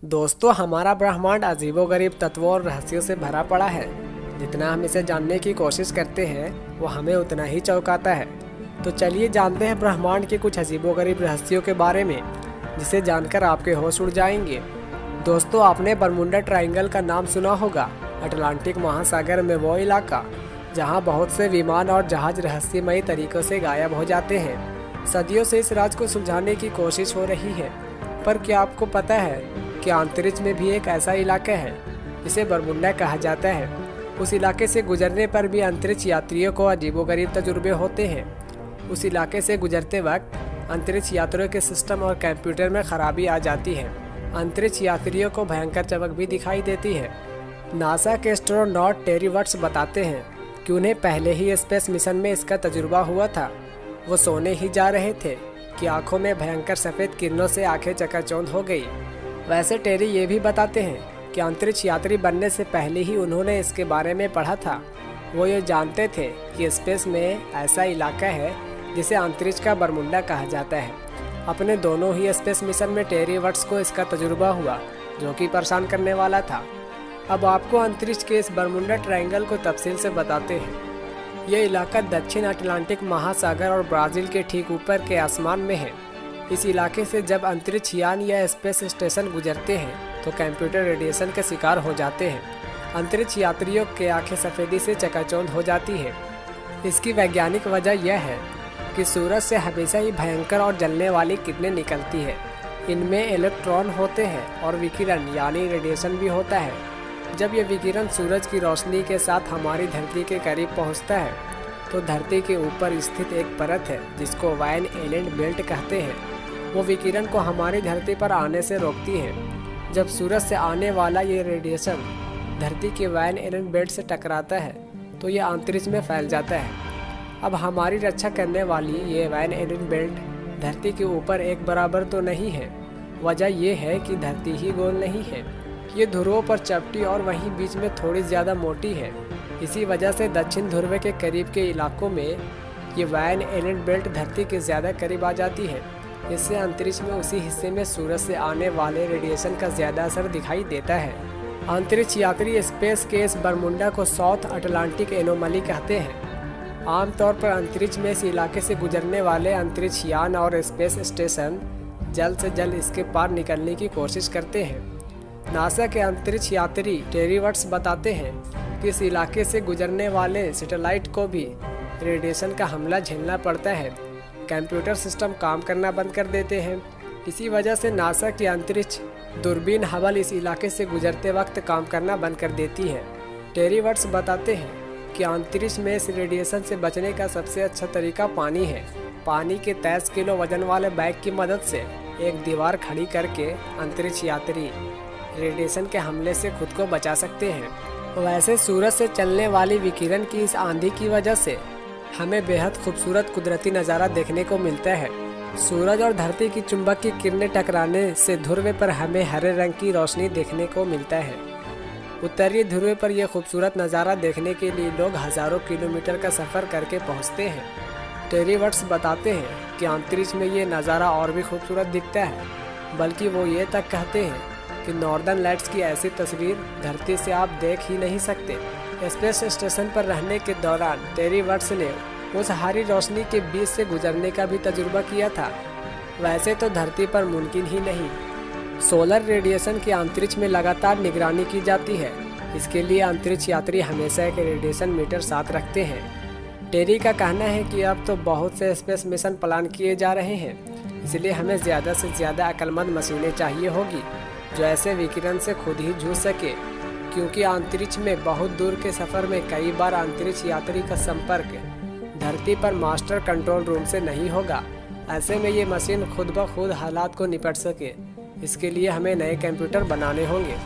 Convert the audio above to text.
दोस्तों, हमारा ब्रह्मांड अजीबोगरीब तत्वों और रहस्यों से भरा पड़ा है। जितना हम इसे जानने की कोशिश करते हैं वो हमें उतना ही चौंकाता है। तो चलिए जानते हैं ब्रह्मांड के कुछ अजीबोगरीब रहस्यों के बारे में, जिसे जानकर आपके होश उड़ जाएंगे। दोस्तों, आपने बरमुंडा ट्रायंगल का नाम सुना होगा। अटलांटिक महासागर में वो इलाका जहां बहुत से विमान और जहाज रहस्यमयी तरीकों से गायब हो जाते हैं। सदियों से इस राज को सुलझाने की कोशिश हो रही है, पर क्या आपको पता है कि अंतरिक्ष में भी एक ऐसा इलाका है जिसे बरमुंडा कहा जाता है। उस इलाके से गुजरने पर भी अंतरिक्ष यात्रियों को अजीबोगरीब तजुर्बे होते हैं। उस इलाके से गुजरते वक्त अंतरिक्ष यात्रियों के सिस्टम और कंप्यूटर में खराबी आ जाती है। अंतरिक्ष यात्रियों को भयंकर चमक भी दिखाई देती है। नासा के एस्ट्रोनॉट टेरी वट्स बताते हैं कि उन्हें पहले ही स्पेस मिशन में इसका तजुर्बा हुआ था। वो सोने ही जा रहे थे कि आंखों में भयंकर सफ़ेद किरणों से आंखें चकाचौंध हो गई। वैसे टेरी ये भी बताते हैं कि अंतरिक्ष यात्री बनने से पहले ही उन्होंने इसके बारे में पढ़ा था। वो ये जानते थे कि स्पेस में ऐसा इलाका है जिसे अंतरिक्ष का बरमुंडा कहा जाता है। अपने दोनों ही स्पेस मिशन में टेरी वट्स को इसका तजुर्बा हुआ, जो कि परेशान करने वाला था। अब आपको अंतरिक्ष के इस बरमुंडा ट्रायंगल को तफसील से बताते हैं। ये इलाका दक्षिण अटलांटिक महासागर और ब्राज़ील के ठीक ऊपर के आसमान में है। इस इलाके से जब अंतरिक्ष यान या स्पेस स्टेशन गुजरते हैं तो कंप्यूटर रेडिएशन के शिकार हो जाते हैं। अंतरिक्ष यात्रियों के आंखें सफ़ेदी से चकाचौंध हो जाती है। इसकी वैज्ञानिक वजह यह है कि सूरज से हमेशा ही भयंकर और जलने वाली किरणें निकलती है। इनमें इलेक्ट्रॉन होते हैं और विकिरण यानी रेडिएशन भी होता है। जब यह विकिरण सूरज की रोशनी के साथ हमारी धरती के करीब पहुंचता है तो धरती के ऊपर स्थित एक परत है जिसको वाइन एलेंट बेल्ट कहते हैं। वो विकिरण को हमारी धरती पर आने से रोकती है। जब सूरज से आने वाला ये रेडिएशन धरती के वाइन एलेंट बेल्ट से टकराता है तो ये अंतरिक्ष में फैल जाता है। अब हमारी रक्षा करने वाली ये वाइन एलेंट बेल्ट धरती के ऊपर एक बराबर तो नहीं है। वजह यह है कि धरती ही गोल नहीं है। ये ध्रुवों पर चपटी और वहीं बीच में थोड़ी ज़्यादा मोटी है। इसी वजह से दक्षिण ध्रुव के करीब के इलाकों में ये वाइन एलेंट बेल्ट धरती के ज़्यादा करीब आ जाती है। इससे अंतरिक्ष में उसी हिस्से में सूरज से आने वाले रेडिएशन का ज़्यादा असर दिखाई देता है। अंतरिक्ष यात्री स्पेस के इस बरमुंडा को साउथ अटलांटिक एनोमली कहते हैं। आमतौर पर अंतरिक्ष में इस इलाके से गुजरने वाले अंतरिक्ष यान और स्पेस स्टेशन जल्द से जल्द इसके पार निकलने की कोशिश करते हैं। नासा के अंतरिक्ष यात्री टेरी वट्स बताते हैं कि इस इलाके से गुजरने वाले सैटेलाइट को भी रेडिएशन का हमला झेलना पड़ता है। कंप्यूटर सिस्टम काम करना बंद कर देते हैं। इसी वजह से नासा की अंतरिक्ष दूरबीन हबल इस इलाके से गुजरते वक्त काम करना बंद कर देती है। टेरी वट्स बताते हैं कि अंतरिक्ष में इस रेडिएशन से बचने का सबसे अच्छा तरीका पानी है। पानी के 23 किलो वजन वाले बैग की मदद से एक दीवार खड़ी करके अंतरिक्ष यात्री रेडिएशन के हमले से खुद को बचा सकते हैं। वैसे सूरज से चलने वाली विकिरण की इस आंधी की वजह से हमें बेहद खूबसूरत कुदरती नज़ारा देखने को मिलता है। सूरज और धरती की चुंबक की किरणें टकराने से ध्रुव पर हमें हरे रंग की रोशनी देखने को मिलता है। उत्तरी ध्रुव पर यह खूबसूरत नज़ारा देखने के लिए लोग हज़ारों किलोमीटर का सफ़र करके पहुंचते हैं। टेरी वट्स बताते हैं कि अंतरिक्ष में ये नज़ारा और भी खूबसूरत दिखता है। बल्कि वो ये तक कहते हैं कि नॉर्दर्न लाइट्स की ऐसी तस्वीर धरती से आप देख ही नहीं सकते। स्पेस स्टेशन पर रहने के दौरान टेरी वट्स ने उस हरी रोशनी के बीच से गुजरने का भी तजुर्बा किया था। वैसे तो धरती पर मुमकिन ही नहीं। सोलर रेडिएशन की अंतरिक्ष में लगातार निगरानी की जाती है। इसके लिए अंतरिक्ष यात्री हमेशा एक रेडिएशन मीटर साथ रखते हैं। टेरी का कहना है कि अब तो बहुत से स्पेस मिशन प्लान किए जा रहे हैं, इसलिए हमें ज़्यादा से ज़्यादा अक्लमंद मशीनें चाहिए होगी जो ऐसे विकिरण से खुद ही जूझ सके। क्योंकि अंतरिक्ष में बहुत दूर के सफ़र में कई बार अंतरिक्ष यात्री का संपर्क धरती पर मास्टर कंट्रोल रूम से नहीं होगा। ऐसे में ये मशीन खुद ब खुद हालात को निपट सके, इसके लिए हमें नए कंप्यूटर बनाने होंगे।